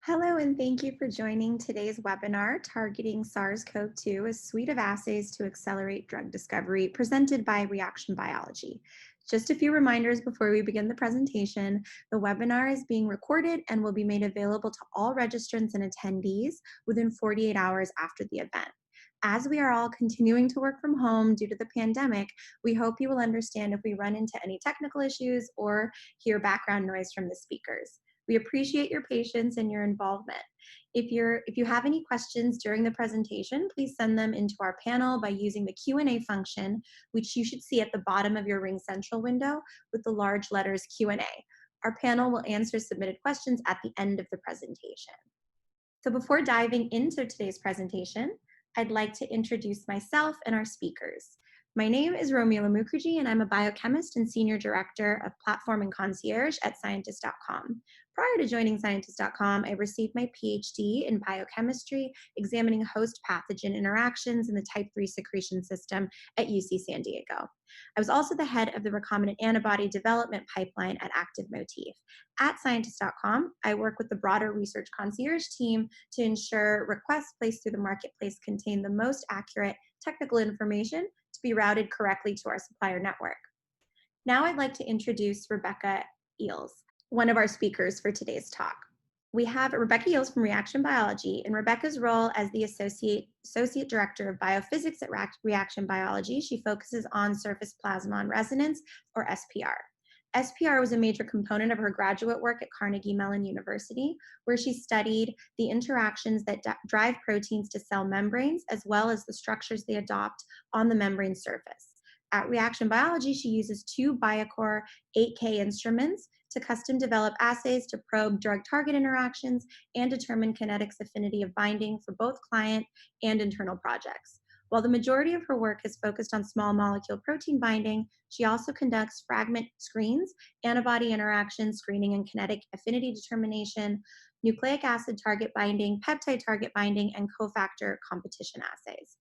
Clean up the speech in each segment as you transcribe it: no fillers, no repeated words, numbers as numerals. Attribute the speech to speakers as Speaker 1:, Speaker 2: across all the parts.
Speaker 1: Hello, and thank you for joining today's webinar, Targeting SARS-CoV-2, a suite of assays to accelerate drug discovery, presented by Reaction Biology. Just a few reminders before we begin the presentation. The webinar is being recorded and will be made available to all registrants and attendees within 48 hours after the event. As we are all continuing to work from home due to the pandemic, we hope you will understand if we run into any technical issues or hear background noise from the speakers. We appreciate your patience and your involvement. If you have any questions during the presentation, please send them into our panel by using the Q&A function, which you should see at the bottom of your Ring Central window with the large letters Q&A. Our panel will answer submitted questions at the end of the presentation. So before diving into today's presentation, I'd like to introduce myself and our speakers. My name is Romila Mukherjee, and I'm a biochemist and senior director of platform and concierge at Scientist.com. Prior to joining Scientist.com, I received my PhD in biochemistry, examining host pathogen interactions in the type 3 secretion system at UC San Diego. I was also the head of the recombinant antibody development pipeline at Active Motif. At Scientist.com, I work with the broader research concierge team to ensure requests placed through the marketplace contain the most accurate technical information to be routed correctly to our supplier network. Now I'd like to introduce Rebecca Eells, one of our speakers for today's talk. We have Rebecca Eells from Reaction Biology. In Rebecca's role as the Associate Director of Biophysics at Reaction Biology, she focuses on surface plasmon resonance, or SPR. SPR was a major component of her graduate work at Carnegie Mellon University, where she studied the interactions that drive proteins to cell membranes, as well as the structures they adopt on the membrane surface. At Reaction Biology, she uses two Biocore 8K instruments to custom develop assays to probe drug target interactions and determine kinetics affinity of binding for both client and internal projects. While the majority of her work is focused on small molecule protein binding, she also conducts fragment screens, antibody interaction screening and kinetic affinity determination, nucleic acid target binding, peptide target binding, and cofactor competition assays.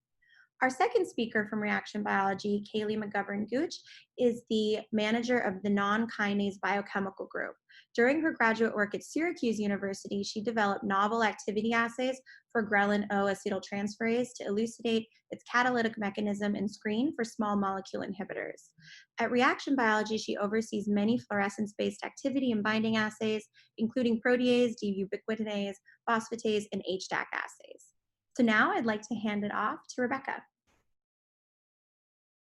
Speaker 1: Our second speaker from Reaction Biology, Kayleigh McGovern-Gooch, is the manager of the Non-Kinase Biochemical Group. During her graduate work at Syracuse University, she developed novel activity assays for ghrelin O acetyltransferase to elucidate its catalytic mechanism and screen for small molecule inhibitors. At Reaction Biology, she oversees many fluorescence-based activity and binding assays, including protease, D-ubiquitinase, phosphatase, and HDAC assays. So now I'd like to hand it off to Rebecca.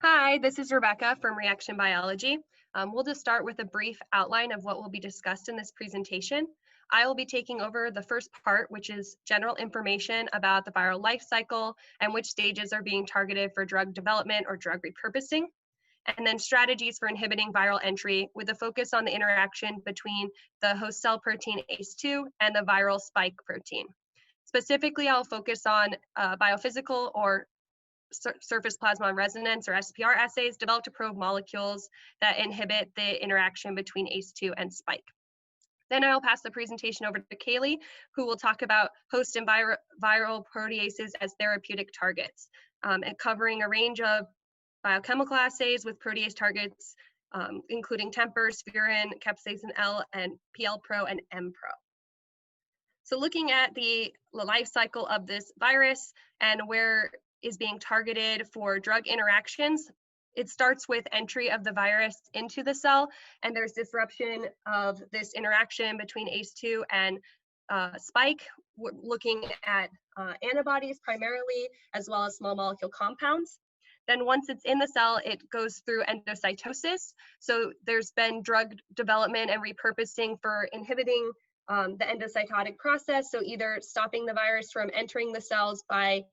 Speaker 2: Hi, this is Rebecca from Reaction Biology. We'll just start with a brief outline of what will be discussed in this presentation. I will be taking over the first part, which is general information about the viral life cycle and which stages are being targeted for drug development or drug repurposing, and then strategies for inhibiting viral entry with a focus on the interaction between the host cell protein ACE2 and the viral spike protein. Specifically, I'll focus on biophysical or surface plasmon resonance, or SPR assays developed to probe molecules that inhibit the interaction between ACE2 and spike. Then I'll pass the presentation over to Kayleigh, who will talk about host and viral proteases as therapeutic targets, and covering a range of biochemical assays with protease targets, including tempers, furin, capsaicin L, and PLpro and Mpro. So looking at the life cycle of this virus and where is being targeted for drug interactions, it starts with entry of the virus into the cell, and there's disruption of this interaction between ACE2 and spike. We're looking at antibodies primarily, as well as small molecule compounds. Then once it's in the cell, it goes through endocytosis. So there's been drug development and repurposing for inhibiting the endocytotic process, so either stopping the virus from entering the cells by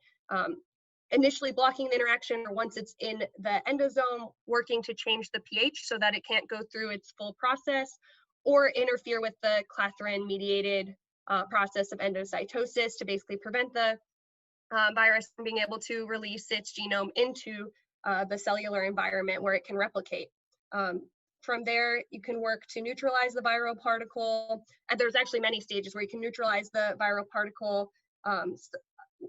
Speaker 2: initially blocking the interaction, or once it's in the endosome, working to change the pH so that it can't go through its full process, or interfere with the clathrin-mediated process of endocytosis to basically prevent the virus from being able to release its genome into the cellular environment where it can replicate. From there, you can work to neutralize the viral particle. And there's actually many stages where you can neutralize the viral particle,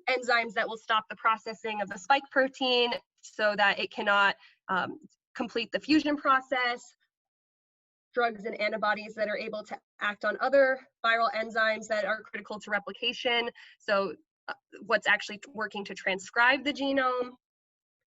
Speaker 2: enzymes that will stop the processing of the spike protein so that it cannot complete the fusion process, drugs and antibodies that are able to act on other viral enzymes that are critical to replication. So what's actually working to transcribe the genome.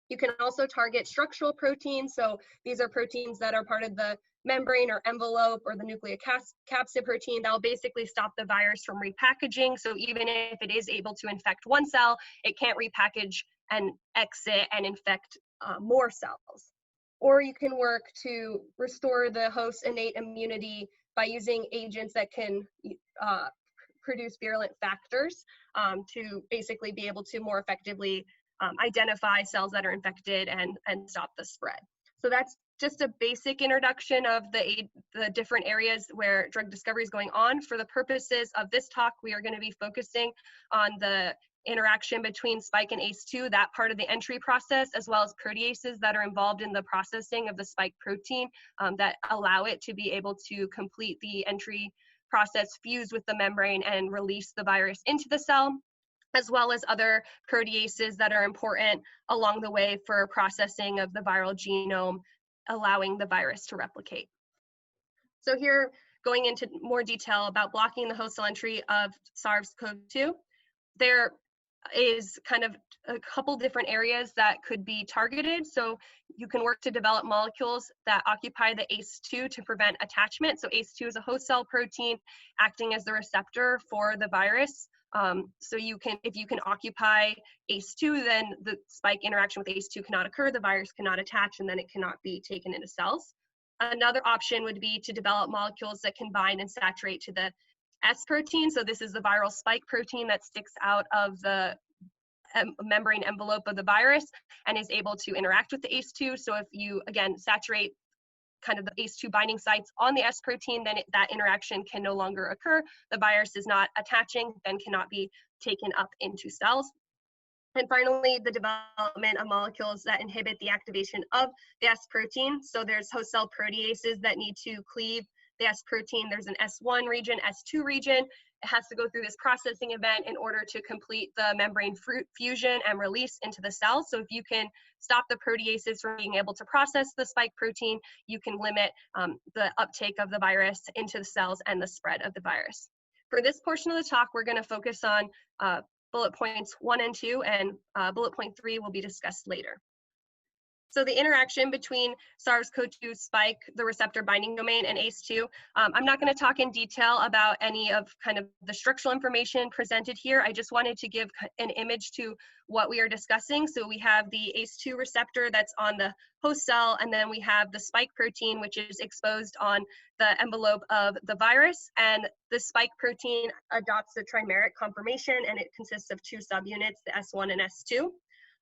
Speaker 2: You can also target structural proteins. So these are proteins that are part of the membrane or envelope or the nucleocapsid protein that will basically stop the virus from repackaging. So even if it is able to infect one cell, it can't repackage and exit and infect more cells. Or you can work to restore the host's innate immunity by using agents that can produce virulent factors to basically be able to more effectively identify cells that are infected and stop the spread. So that's just a basic introduction of the different areas where drug discovery is going on. For the purposes of this talk, we are going to be focusing on the interaction between spike and ACE2, that part of the entry process, as well as proteases that are involved in the processing of the spike protein that allow it to be able to complete the entry process, fuse with the membrane, and release the virus into the cell, as well as other proteases that are important along the way for processing of the viral genome, allowing the virus to replicate. So here, going into more detail about blocking the host cell entry of SARS-CoV-2, there is kind of a couple different areas that could be targeted. So you can work to develop molecules that occupy the ACE2 to prevent attachment. So ACE2 is a host cell protein acting as the receptor for the virus. So if you can occupy ACE2, then the spike interaction with ACE2 cannot occur, the virus cannot attach, and then it cannot be taken into cells. Another option would be to develop molecules that can bind and saturate to the S protein. So this is the viral spike protein that sticks out of the membrane envelope of the virus and is able to interact with the ACE2. So if you, again, saturate kind of the ACE2 binding sites on the S protein, then that interaction can no longer occur. The virus is not attaching, then cannot be taken up into cells. And finally, the development of molecules that inhibit the activation of the S protein. So there's host cell proteases that need to cleave the S protein. There's an S1 region, S2 region. It has to go through this processing event in order to complete the membrane fusion and release into the cell. So if you can stop the proteases from being able to process the spike protein, you can limit the uptake of the virus into the cells and the spread of the virus. For this portion of the talk, we're going to focus on bullet points 1 and 2, and bullet point 3 will be discussed later. So the interaction between SARS-CoV-2 spike, the receptor binding domain, and ACE2, I'm not going to talk in detail about any of kind of the structural information presented here. I just wanted to give an image to what we are discussing. So we have the ACE2 receptor that's on the host cell, and then we have the spike protein, which is exposed on the envelope of the virus. And the spike protein adopts the trimeric conformation, and it consists of 2 subunits, the S1 and S2.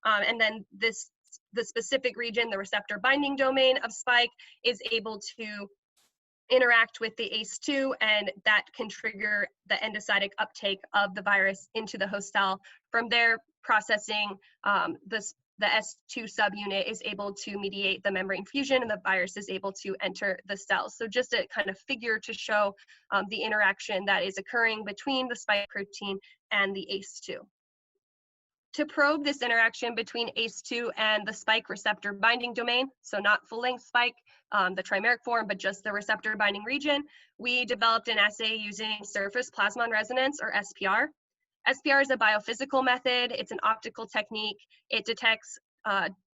Speaker 2: And then the specific region, the receptor binding domain of spike, is able to interact with the ACE2, and that can trigger the endocytic uptake of the virus into the host cell. From there, processing the S2 subunit is able to mediate the membrane fusion, and the virus is able to enter the cells. So just a kind of figure to show the interaction that is occurring between the spike protein and the ACE2. To probe this interaction between ACE2 and the spike receptor binding domain, so not full-length spike, the trimeric form, but just the receptor binding region, we developed an assay using surface plasmon resonance, or SPR. SPR is a biophysical method. It's an optical technique. It detects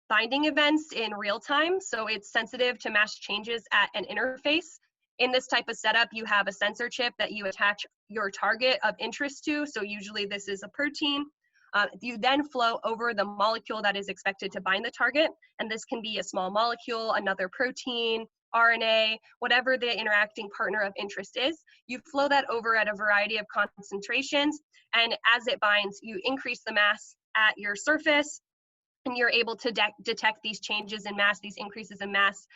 Speaker 2: binding events in real time, so it's sensitive to mass changes at an interface. In this type of setup, you have a sensor chip that you attach your target of interest to, so usually this is a protein. You then flow over the molecule that is expected to bind the target, and this can be a small molecule, another protein, RNA, whatever the interacting partner of interest is. You flow that over at a variety of concentrations, and as it binds, you increase the mass at your surface, and you're able to detect these changes in mass, these increases in mass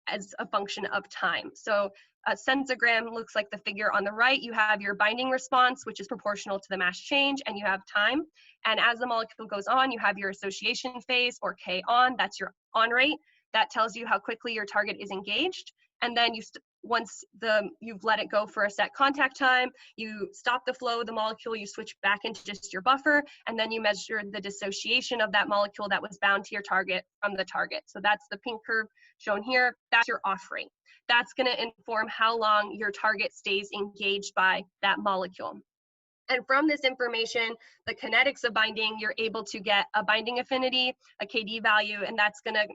Speaker 2: as a function of time. So a sensogram looks like the figure on the right. You have your binding response, which is proportional to the mass change, and you have time. And as the molecule goes on, you have your association phase, or K on, that's your on rate. That tells you how quickly your target is engaged. And then once you've let it go for a set contact time, you stop the flow of the molecule, you switch back into just your buffer, and then you measure the dissociation of that molecule that was bound to your target from the target. So that's the pink curve shown here. That's your off rate. that's going to inform how long your target stays engaged by that molecule. And from this information, the kinetics of binding, you're able to get a binding affinity, a KD value, and that's going to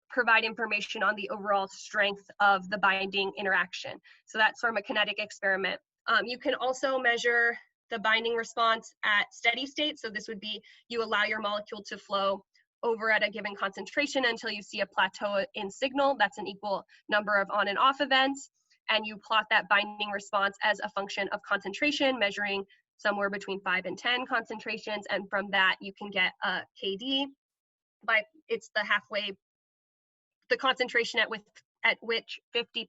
Speaker 2: provide information on the overall strength of the binding interaction. So that's from a kinetic experiment. You can also measure the binding response at steady state. So this would be, you allow your molecule to flow over at a given concentration until you see a plateau in signal. That's an equal number of on and off events. And you plot that binding response as a function of concentration, measuring somewhere between 5 and 10 concentrations. And from that, you can get a KD. It's the halfway, the concentration at which 50%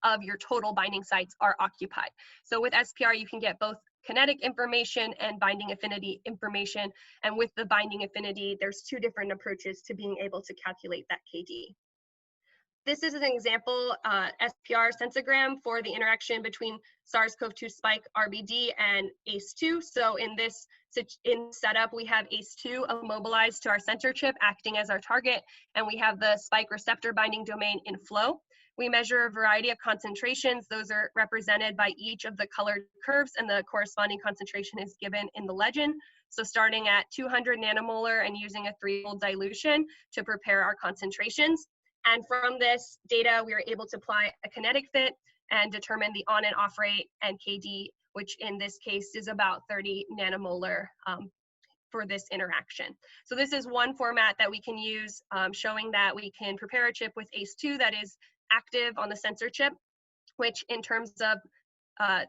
Speaker 2: of your total binding sites are occupied. So with SPR, you can get both kinetic information and binding affinity information. And with the binding affinity, there's two different approaches to being able to calculate that KD. This is an example SPR sensogram for the interaction between SARS-CoV-2 spike RBD and ACE2. So in this setup, we have ACE2 immobilized to our sensor chip acting as our target, and we have the spike receptor binding domain in flow. We measure a variety of concentrations. Those are represented by each of the colored curves, and the corresponding concentration is given in the legend. So starting at 200 nanomolar and using a 3-fold dilution to prepare our concentrations. And from this data, we are able to apply a kinetic fit and determine the on and off rate and KD, which in this case is about 30 nanomolar for this interaction. So this is one format that we can use, showing that we can prepare a chip with ACE2 that is active on the sensor chip, which in terms of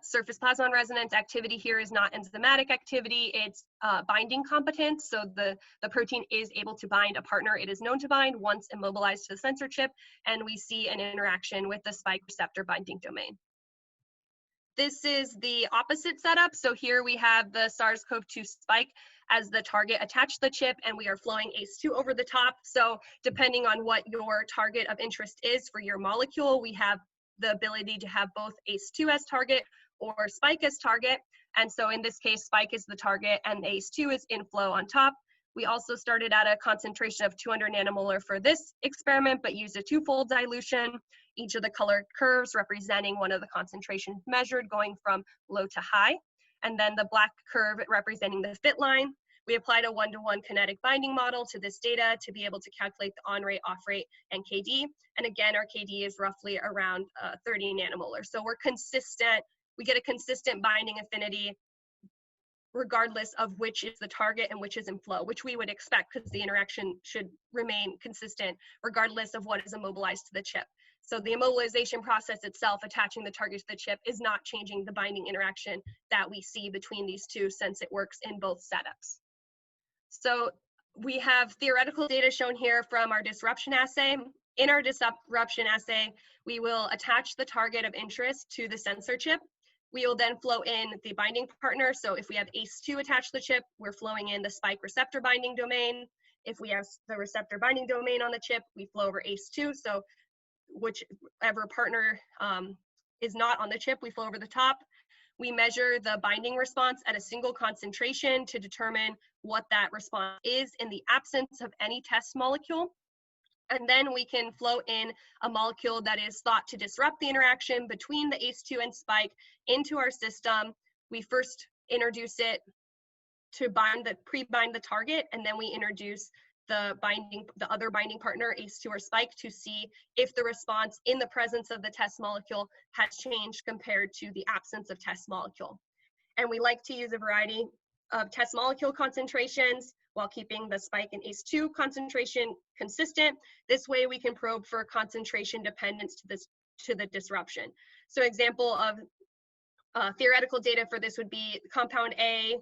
Speaker 2: surface plasmon resonance activity here is not enzymatic activity, it's binding competence. So the protein is able to bind a partner it is known to bind once immobilized to the sensor chip, and we see an interaction with the spike receptor binding domain. This is the opposite setup. So here we have the SARS-CoV-2 spike as the target attached to the chip, and we are flowing ACE2 over the top. So depending on what your target of interest is for your molecule, we have the ability to have both ACE2 as target or spike as target. And so in this case, spike is the target and ACE2 is in flow on top. We also started at a concentration of 200 nanomolar for this experiment, but used a 2-fold dilution. Each of the colored curves representing one of the concentrations measured, going from low to high. And then the black curve representing the fit line. We applied a 1-to-1 kinetic binding model to this data to be able to calculate the on rate, off rate, and KD. And again, our KD is roughly around 30 nanomolar. So we're consistent. We get a consistent binding affinity regardless of which is the target and which is in flow, which we would expect because the interaction should remain consistent regardless of what is immobilized to the chip. So the immobilization process itself, attaching the target to the chip, is not changing the binding interaction that we see between these two since it works in both setups. So we have theoretical data shown here from our disruption assay. In our disruption assay, we will attach the target of interest to the sensor chip. We will then flow in the binding partner. So if we have ACE2 attached to the chip, we're flowing in the spike receptor binding domain. If we have the receptor binding domain on the chip, we flow over ACE2. So whichever partner is not on the chip, we flow over the top. We measure the binding response at a single concentration to determine what that response is in the absence of any test molecule. And then we can flow in a molecule that is thought to disrupt the interaction between the ACE2 and spike into our system. We first introduce it to pre-bind the target, and then we introduce the other binding partner, ACE2 or spike, to see if the response in the presence of the test molecule has changed compared to the absence of test molecule. And we like to use a variety of test molecule concentrations while keeping the spike and ACE2 concentration consistent. This way we can probe for concentration dependence to the disruption. So example of theoretical data for this would be compound A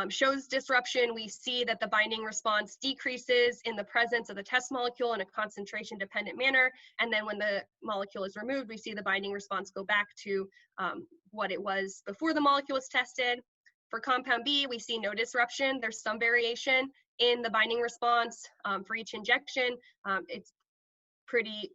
Speaker 2: shows disruption. We see that the binding response decreases in the presence of the test molecule in a concentration dependent manner. And then when the molecule is removed, we see the binding response go back to what it was before the molecule was tested. For compound B, we see no disruption. There's some variation in the binding response for each injection. It's pretty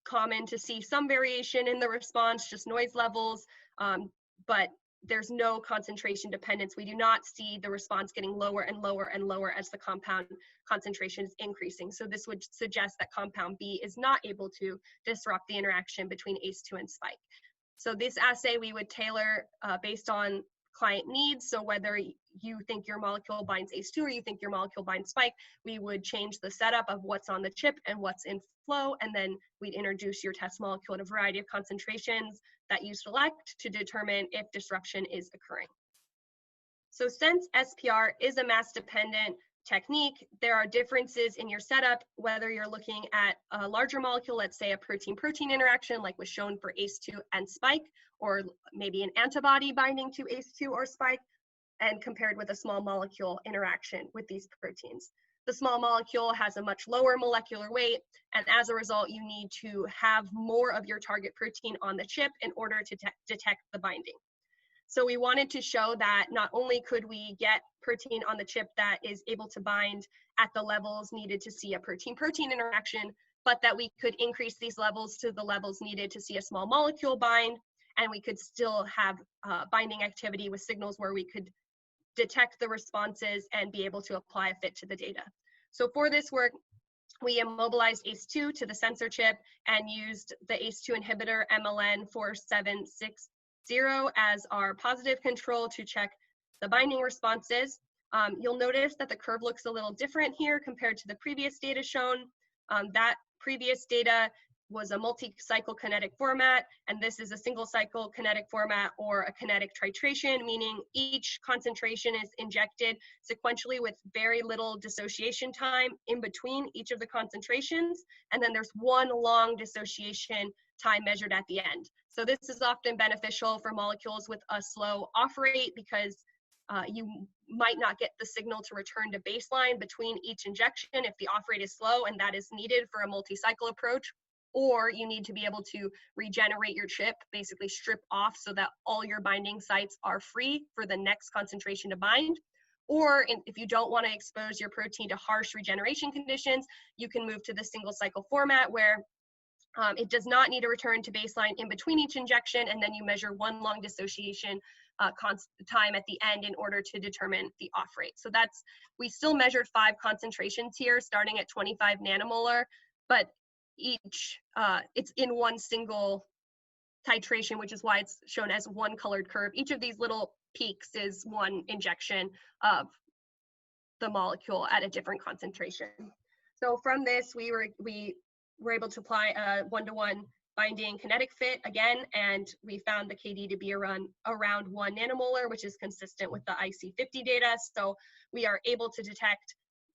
Speaker 2: common to see some variation in the response, just noise levels, but there's no concentration dependence. We do not see the response getting lower and lower and lower as the compound concentration is increasing. So this would suggest that compound B is not able to disrupt the interaction between ACE2 and spike. So this assay we would tailor based on client needs. So whether you think your molecule binds ACE2 or you think your molecule binds spike, we would change the setup of what's on the chip and what's in flow, and then we'd introduce your test molecule at a variety of concentrations that you select to determine if disruption is occurring. So since SPR is a mass-dependent technique, there are differences in your setup, whether you're looking at a larger molecule, let's say a protein-protein interaction like was shown for ACE2 and spike, or maybe an antibody binding to ACE2 or spike, and compared with a small molecule interaction with these proteins. The small molecule has a much lower molecular weight, and as a result, you need to have more of your target protein on the chip in order to detect the binding. So we wanted to show that not only could we get protein on the chip that is able to bind at the levels needed to see a protein-protein interaction, but that we could increase these levels to the levels needed to see a small molecule bind, and we could still have binding activity with signals where we could detect the responses and be able to apply a fit to the data. So for this work, we immobilized ACE2 to the sensor chip and used the ACE2 inhibitor MLN4760 as our positive control to check the binding responses. You'll notice that the curve looks a little different here compared to the previous data shown. That previous data was a multi-cycle kinetic format, and this is a single cycle kinetic format or a kinetic titration, meaning each concentration is injected sequentially with very little dissociation time in between each of the concentrations, and then there's one long dissociation time measured at the end. So this is often beneficial for molecules with a slow off rate because you might not get the signal to return to baseline between each injection if the off rate is slow, and that is needed for a multi-cycle approach. Or you need to be able to regenerate your chip, basically strip off so that all your binding sites are free for the next concentration to bind. Or if you don't want to expose your protein to harsh regeneration conditions, you can move to the single cycle format where it does not need to return to baseline in between each injection, and then you measure one long dissociation time at the end in order to determine the off rate. So we still measured 5 concentrations here, starting at 25 nanomolar, but each, it's in one single titration, which is why it's shown as one colored curve. Each of these little peaks is one injection of the molecule at a different concentration. So from this, we were able to apply a 1-to-1 binding kinetic fit again, and we found the KD to be around 1 nanomolar, which is consistent with the IC50 data. So we are able to detect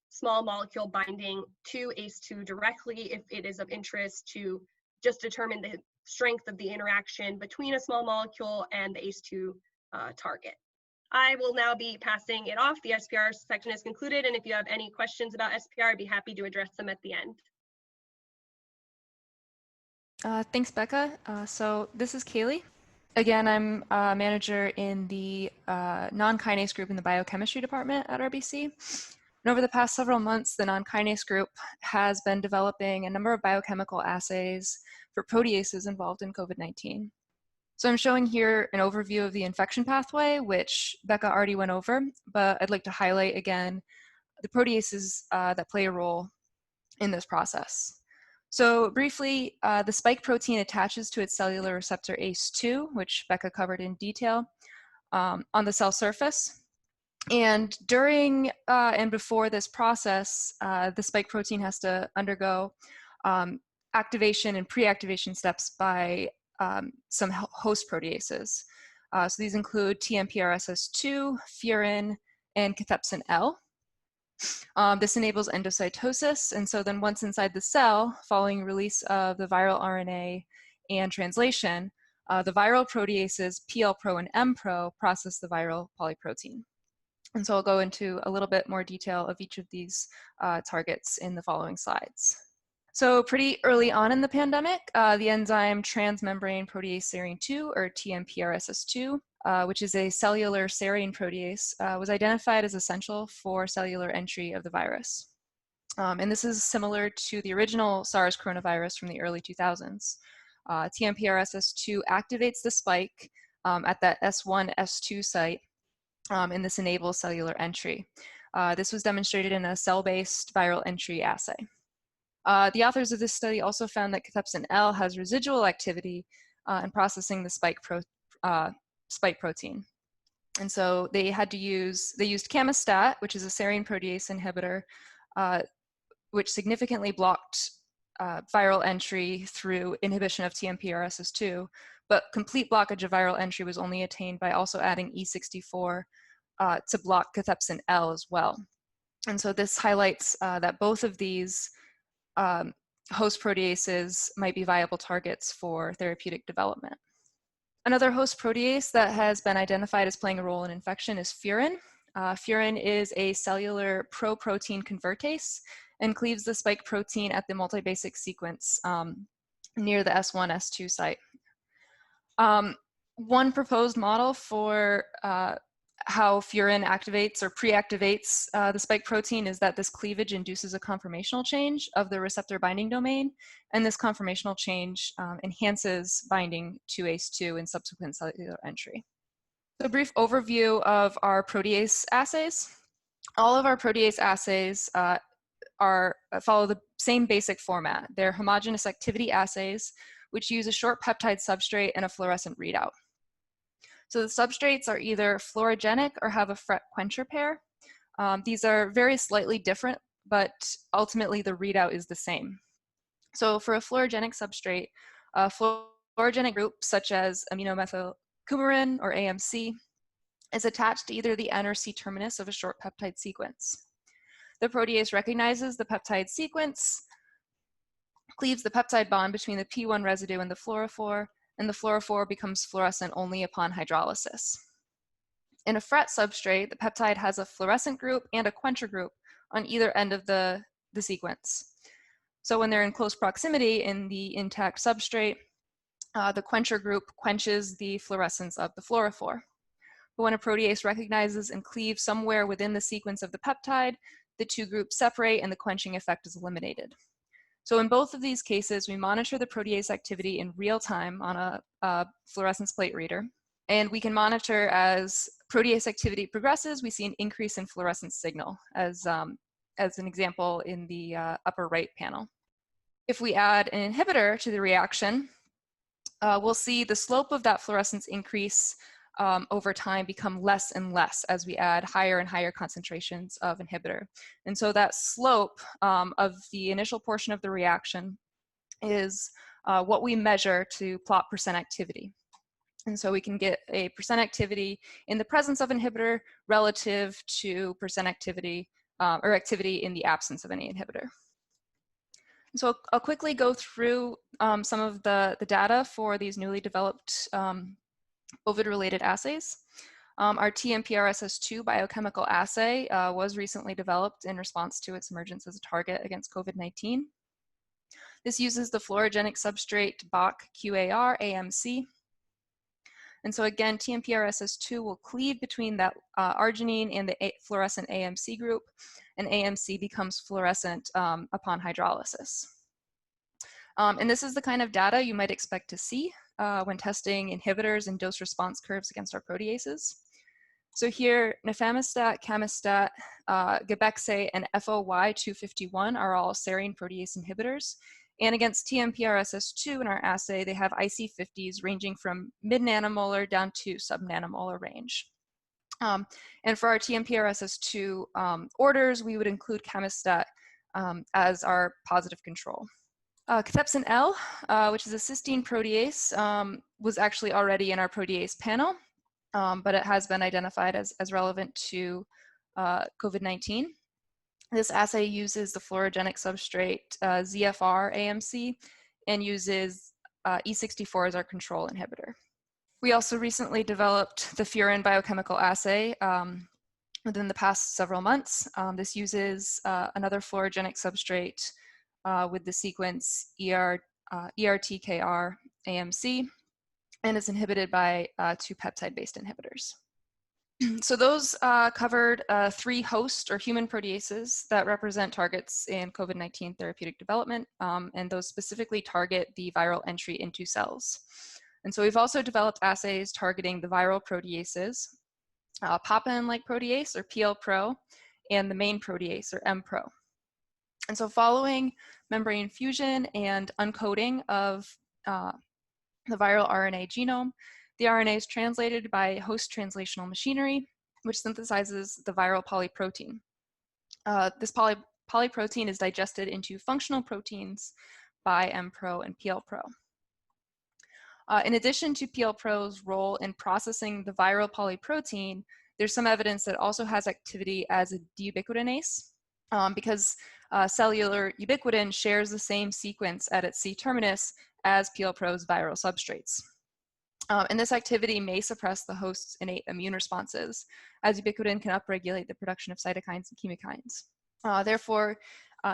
Speaker 2: small molecule binding to ACE2 directly if it is of interest to just determine the strength of the interaction between a small molecule and the ACE2 target. I will now be passing it off. The SPR section is concluded, and if you have any questions about SPR, I'd be happy to address them at the end.
Speaker 3: Thanks, Becca. So this is Kayleigh. Again, I'm a manager in the non-kinase group in the biochemistry department at RBC. And over the past several months, the non-kinase group has been developing a number of biochemical assays for proteases involved in COVID-19. So I'm showing here an overview of the infection pathway, which Becca already went over, but I'd like to highlight again the proteases that play a role in this process. So briefly, the spike protein attaches to its cellular receptor ACE2, which Becca covered in detail, on the cell surface. And during and before this process, the spike protein has to undergo activation and pre-activation steps by some host proteases. So these include TMPRSS2, Furin, and cathepsin L. This enables endocytosis, and so then once inside the cell, following release of the viral RNA and translation, the viral proteases PLpro and Mpro process the viral polyprotein. And so I'll go into a little bit more detail of each of these targets in the following slides. So pretty early on in the pandemic, the enzyme transmembrane protease serine 2, or TMPRSS2, which is a cellular serine protease, was identified as essential for cellular entry of the virus. And this is similar to the original SARS coronavirus from the early 2000s. TMPRSS2 activates the spike at that S1, S2 site, and this enables cellular entry. This was demonstrated in a cell-based viral entry assay. The authors of this study also found that cathepsin L has residual activity in processing the spike protein. And so they used camostat, which is a serine protease inhibitor, which significantly blocked viral entry through inhibition of TMPRSS2, but complete blockage of viral entry was only attained by also adding E64 to block cathepsin L as well. And so this highlights that both of these host proteases might be viable targets for therapeutic development. Another host protease that has been identified as playing a role in infection is furin. Furin is a cellular protein convertase and cleaves the spike protein at the multibasic sequence near the S1, S2 site. One proposed model for how furin activates or pre-activates the spike protein is that this cleavage induces a conformational change of the receptor binding domain, and this conformational change enhances binding to ACE2 in subsequent cellular entry. So a brief overview of our protease assays. All of our protease assays follow the same basic format. They're homogeneous activity assays, which use a short peptide substrate and a fluorescent readout. So the substrates are either fluorogenic or have a FRET quencher pair. These are very slightly different, but ultimately the readout is the same. So for a fluorogenic substrate, a fluorogenic group such as aminomethylcoumarin or AMC is attached to either the N or C terminus of a short peptide sequence. The protease recognizes the peptide sequence, cleaves the peptide bond between the P1 residue and the fluorophore, and the fluorophore becomes fluorescent only upon hydrolysis. In a FRET substrate, the peptide has a fluorescent group and a quencher group on either end of the sequence. So when they're in close proximity in the intact substrate, the quencher group quenches the fluorescence of the fluorophore. But when a protease recognizes and cleaves somewhere within the sequence of the peptide, the two groups separate and the quenching effect is eliminated. So in both of these cases, we monitor the protease activity in real time on a fluorescence plate reader. And we can monitor as protease activity progresses, we see an increase in fluorescence signal as an example in the upper right panel. If we add an inhibitor to the reaction, we'll see the slope of that fluorescence increase over time become less and less as we add higher and higher concentrations of inhibitor. And so that slope of the initial portion of the reaction is what we measure to plot percent activity. And so we can get a percent activity in the presence of inhibitor relative to percent activity or activity in the absence of any inhibitor. So I'll quickly go through some of the data for these newly developed COVID-related assays. Our TMPRSS2 biochemical assay was recently developed in response to its emergence as a target against COVID-19. This uses the fluorogenic substrate BAC-QAR AMC. And so again, TMPRSS2 will cleave between that arginine and the fluorescent AMC group, and AMC becomes fluorescent upon hydrolysis. And this is the kind of data you might expect to see when testing inhibitors and dose response curves against our proteases. So here, nafamostat, camostat, Gebexay, and FOY251 are all serine protease inhibitors. And against TMPRSS2 in our assay, they have IC50s ranging from mid-nanomolar down to sub-nanomolar range. And for our TMPRSS2 orders, we would include camostat as our positive control. Cathepsin L, which is a cysteine protease, was actually already in our protease panel, but it has been identified as relevant to COVID-19. This assay uses the fluorogenic substrate ZFR AMC and uses E64 as our control inhibitor. We also recently developed the Furin biochemical assay within the past several months. This uses another fluorogenic substrate with the sequence ERTKR AMC and is inhibited by two peptide-based inhibitors. So those covered 3 host or human proteases that represent targets in COVID-19 therapeutic development, and those specifically target the viral entry into cells. And so we've also developed assays targeting the viral proteases, papain-like protease, or PLpro, and the main protease, or Mpro. And so following membrane fusion and uncoating of the viral RNA genome, the RNA is translated by host translational machinery, which synthesizes the viral polyprotein. This polyprotein is digested into functional proteins by Mpro and PLpro. In addition to PLpro's role in processing the viral polyprotein, there's some evidence that it also has activity as a deubiquitinase, because cellular ubiquitin shares the same sequence at its C-terminus as PLpro's viral substrates. And this activity may suppress the host's innate immune responses, as ubiquitin can upregulate the production of cytokines and chemokines. Therefore,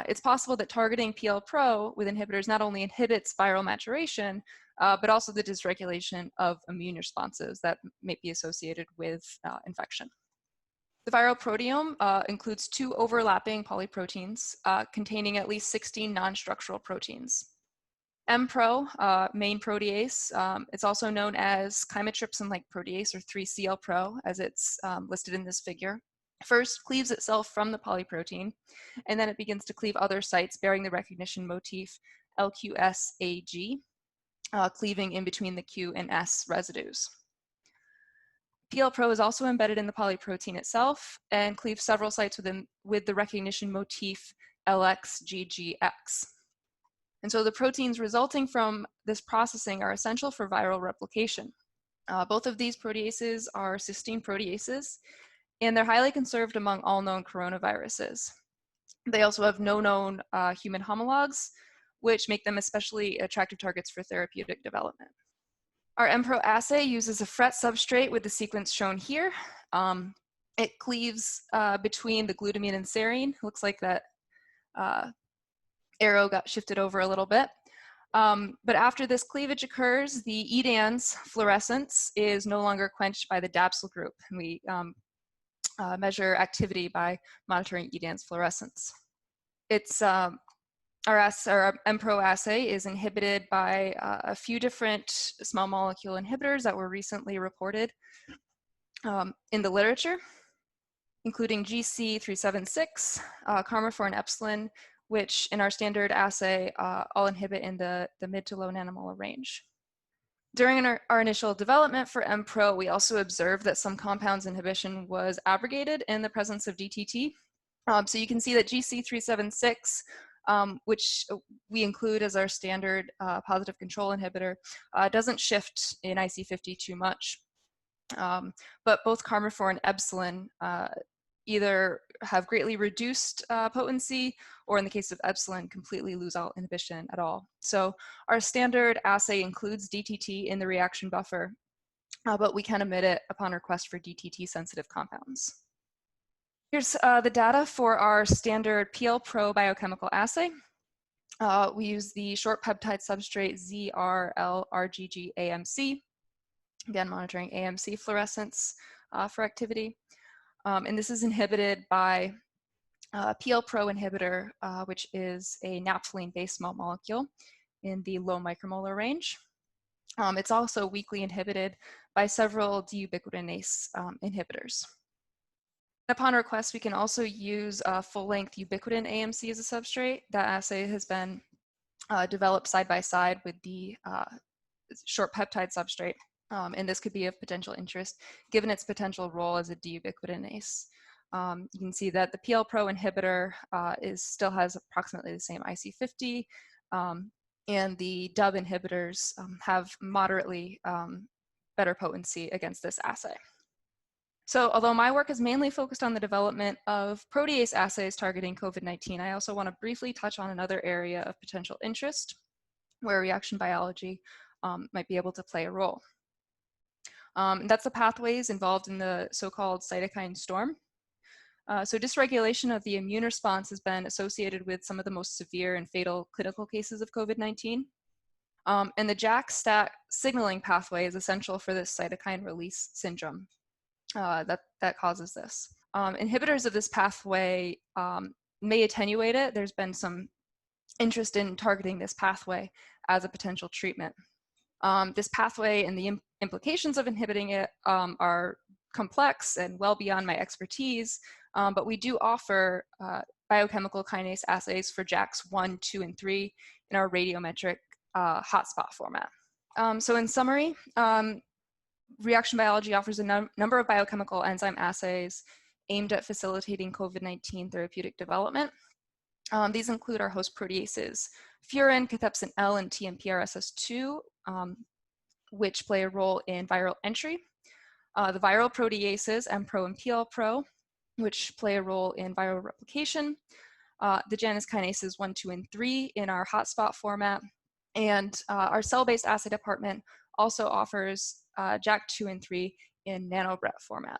Speaker 3: it's possible that targeting PLpro with inhibitors not only inhibits viral maturation, but also the dysregulation of immune responses that may be associated with infection. The viral proteome includes 2 overlapping polyproteins containing at least 16 non-structural proteins. Mpro, main protease, it's also known as chymotrypsin-like protease, or 3CLpro, as it's listed in this figure. First cleaves itself from the polyprotein, and then it begins to cleave other sites bearing the recognition motif LQSAG, cleaving in between the Q and S residues. PLpro is also embedded in the polyprotein itself and cleaves several sites with the recognition motif LXGGX. And so the proteins resulting from this processing are essential for viral replication. Both of these proteases are cysteine proteases, and they're highly conserved among all known coronaviruses. They also have no known human homologs, which make them especially attractive targets for therapeutic development. Our Mpro assay uses a fret substrate with the sequence shown here. It cleaves between the glutamine and serine. Looks like that arrow got shifted over a little bit. But after this cleavage occurs, the EDAN's fluorescence is no longer quenched by the DAPSL group. And we measure activity by monitoring EDAN's fluorescence. Our Mpro assay is inhibited by a few different small molecule inhibitors that were recently reported in the literature, including GC376, carmophore and epsilon, which in our standard assay all inhibit in the mid to low nanomolar range. During our initial development for Mpro, we also observed that some compounds inhibition was abrogated in the presence of DTT. So you can see that GC376, which we include as our standard positive control inhibitor, doesn't shift in IC50 too much. But both carmophore and epsilon either have greatly reduced potency, or in the case of epsilon, completely lose all inhibition at all. So our standard assay includes DTT in the reaction buffer, but we can omit it upon request for DTT-sensitive compounds. Here's the data for our standard PLpro biochemical assay. We use the short peptide substrate ZRLRGG-AMC, again monitoring AMC fluorescence for activity. And this is inhibited by PLpro inhibitor, which is a naphthalene-based small molecule in the low micromolar range. It's also weakly inhibited by several deubiquitinase inhibitors. Upon request, we can also use full-length ubiquitin AMC as a substrate. That assay has been developed side by side with the short peptide substrate. And this could be of potential interest given its potential role as a deubiquitinase. You can see that the PLpro inhibitor still has approximately the same IC50, and the DUB inhibitors have moderately better potency against this assay. So although my work is mainly focused on the development of protease assays targeting COVID-19, I also want to briefly touch on another area of potential interest where reaction biology might be able to play a role. And that's the pathways involved in the so-called cytokine storm. So dysregulation of the immune response has been associated with some of the most severe and fatal clinical cases of COVID-19. And the JAK-STAT signaling pathway is essential for this cytokine release syndrome that causes this. Inhibitors of this pathway may attenuate it. There's been some interest in targeting this pathway as a potential treatment. This pathway and the implications of inhibiting it are complex and well beyond my expertise, but we do offer biochemical kinase assays for JAKs 1, 2, and 3 in our radiometric hotspot format. So in summary, reaction biology offers a number of biochemical enzyme assays aimed at facilitating COVID-19 therapeutic development. These include our host proteases, Furin, cathepsin L, and TMPRSS2, which play a role in viral entry. The viral proteases, Mpro and PLpro, which play a role in viral replication. The Janus kinases 1, 2, and 3 in our hotspot format. And our cell-based assay department also offers JAK2 and 3 in nanoBret format.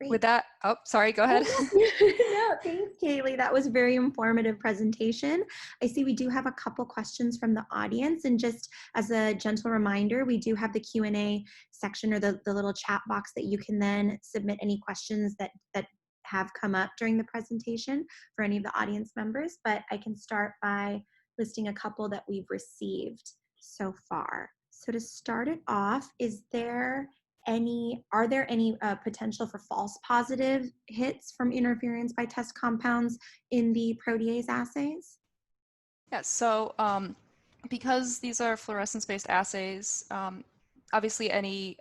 Speaker 1: Great.
Speaker 3: With that, oh, sorry, go ahead.
Speaker 1: No, thanks, Kayleigh. That was a very informative presentation. I see we do have a couple questions from the audience, and just as a gentle reminder, we do have the Q&A section, or the little chat box that you can then submit any questions that have come up during the presentation for any of the audience members, but I can start by listing a couple that we've received so far. So to start it off, are there any potential for false positive hits from interference by test compounds in the protease assays?
Speaker 3: Yes, so because these are fluorescence-based assays, obviously any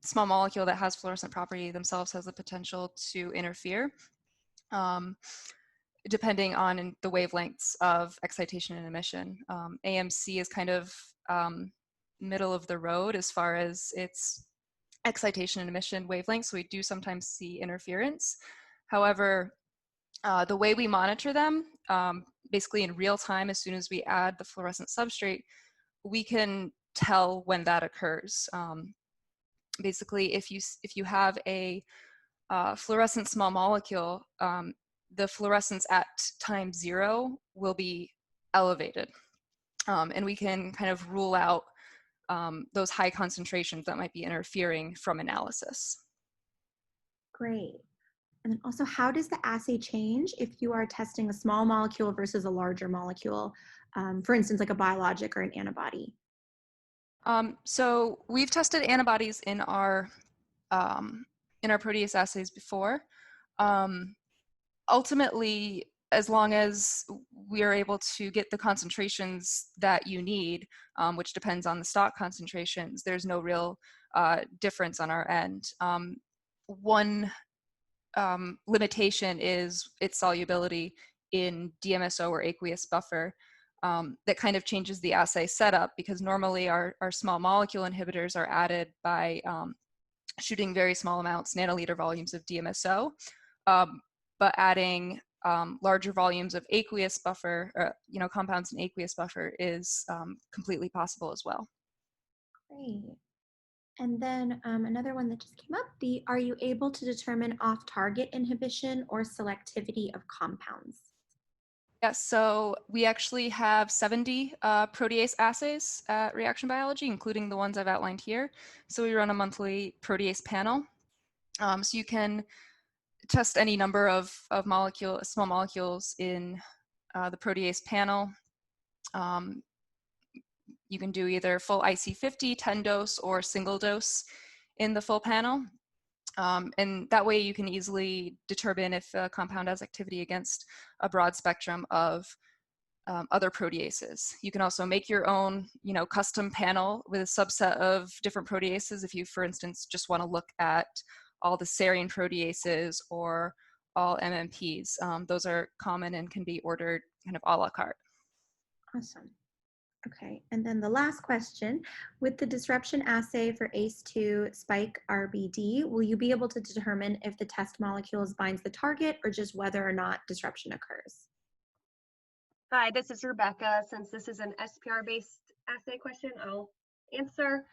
Speaker 3: small molecule that has fluorescent property themselves has the potential to interfere, depending on the wavelengths of excitation and emission. AMC is kind of middle of the road as far as its excitation and emission wavelengths, so we do sometimes see interference. However, the way we monitor them, basically in real time, as soon as we add the fluorescent substrate, we can tell when that occurs. Basically, if you have a fluorescent small molecule, the fluorescence at time 0 will be elevated. And we can kind of rule out those high concentrations that might be interfering from analysis.
Speaker 1: Great. And then also, how does the assay change if you are testing a small molecule versus a larger molecule, for instance, like a biologic or an antibody?
Speaker 3: So we've tested antibodies in our protease assays before. Ultimately, as long as we are able to get the concentrations that you need, which depends on the stock concentrations, there's no real difference on our end. One limitation is its solubility in DMSO or aqueous buffer. That kind of changes the assay setup, because normally our small molecule inhibitors are added by shooting very small amounts, nanoliter volumes of DMSO, but adding larger volumes of aqueous buffer, compounds in aqueous buffer is completely possible as well.
Speaker 1: Great. And then another one that just came up, are you able to determine off-target inhibition or selectivity of compounds?
Speaker 3: Yes, so we actually have 70 protease assays at Reaction Biology, including the ones I've outlined here. So we run a monthly protease panel. So you can test any number of small molecules in the protease panel. You can do either full IC50, 10 dose, or single dose in the full panel. And that way you can easily determine if a compound has activity against a broad spectrum of other proteases. You can also make your own, custom panel with a subset of different proteases if you, for instance, just want to look at all the serine proteases or all MMPs. Those are common and can be ordered kind of a la carte.
Speaker 1: Awesome. Okay, and then the last question, with the disruption assay for ACE2 spike RBD, will you be able to determine if the test molecules binds the target or just whether or not disruption occurs?
Speaker 2: Hi, this is Rebecca. Since this is an SPR-based assay question, I'll answer.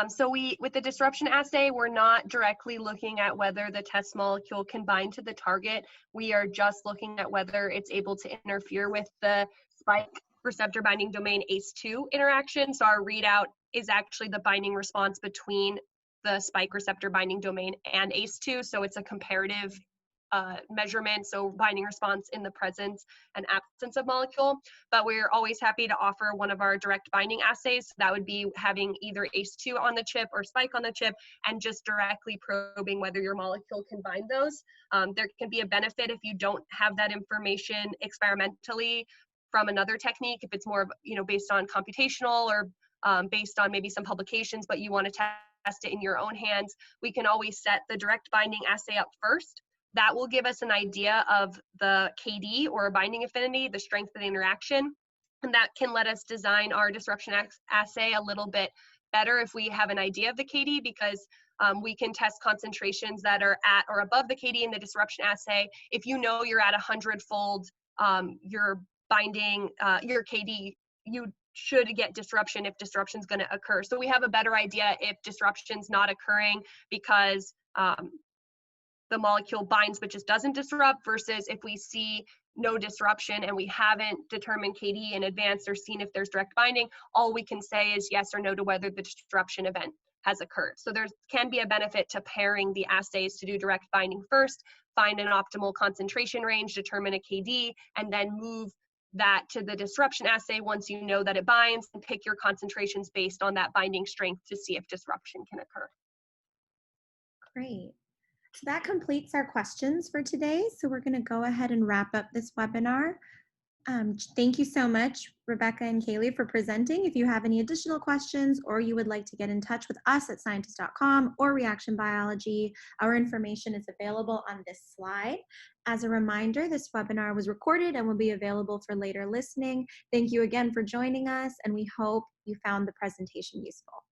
Speaker 2: So with the disruption assay, we're not directly looking at whether the test molecule can bind to the target. We are just looking at whether it's able to interfere with the spike receptor binding domain ACE2 interaction. So our readout is actually the binding response between the spike receptor binding domain and ACE2. So it's a comparative measurement, so binding response in the presence and absence of molecule, but we're always happy to offer one of our direct binding assays. That would be having either ACE2 on the chip or spike on the chip and just directly probing whether your molecule can bind those. There can be a benefit if you don't have that information experimentally from another technique, if it's more based on computational or based on maybe some publications, but you want to test it in your own hands. We can always set the direct binding assay up first. That will give us an idea of the KD, or binding affinity, the strength of the interaction, and that can let us design our disruption assay a little bit better if we have an idea of the KD, because we can test concentrations that are at or above the KD in the disruption assay. If you know you're at 100-fold your binding, your KD, you should get disruption if disruption is going to occur. So we have a better idea if disruption's not occurring because the molecule binds but just doesn't disrupt, versus if we see no disruption and we haven't determined KD in advance or seen if there's direct binding, all we can say is yes or no to whether the disruption event has occurred. So there can be a benefit to pairing the assays to do direct binding first, find an optimal concentration range, determine a KD, and then move that to the disruption assay once you know that it binds, and pick your concentrations based on that binding strength to see if disruption can occur.
Speaker 1: Great. So that completes our questions for today. So we're going to go ahead and wrap up this webinar. Thank you so much, Rebecca and Kayleigh, for presenting. If you have any additional questions or you would like to get in touch with us at scientist.com or Reaction Biology, our information is available on this slide. As a reminder, this webinar was recorded and will be available for later listening. Thank you again for joining us, and we hope you found the presentation useful.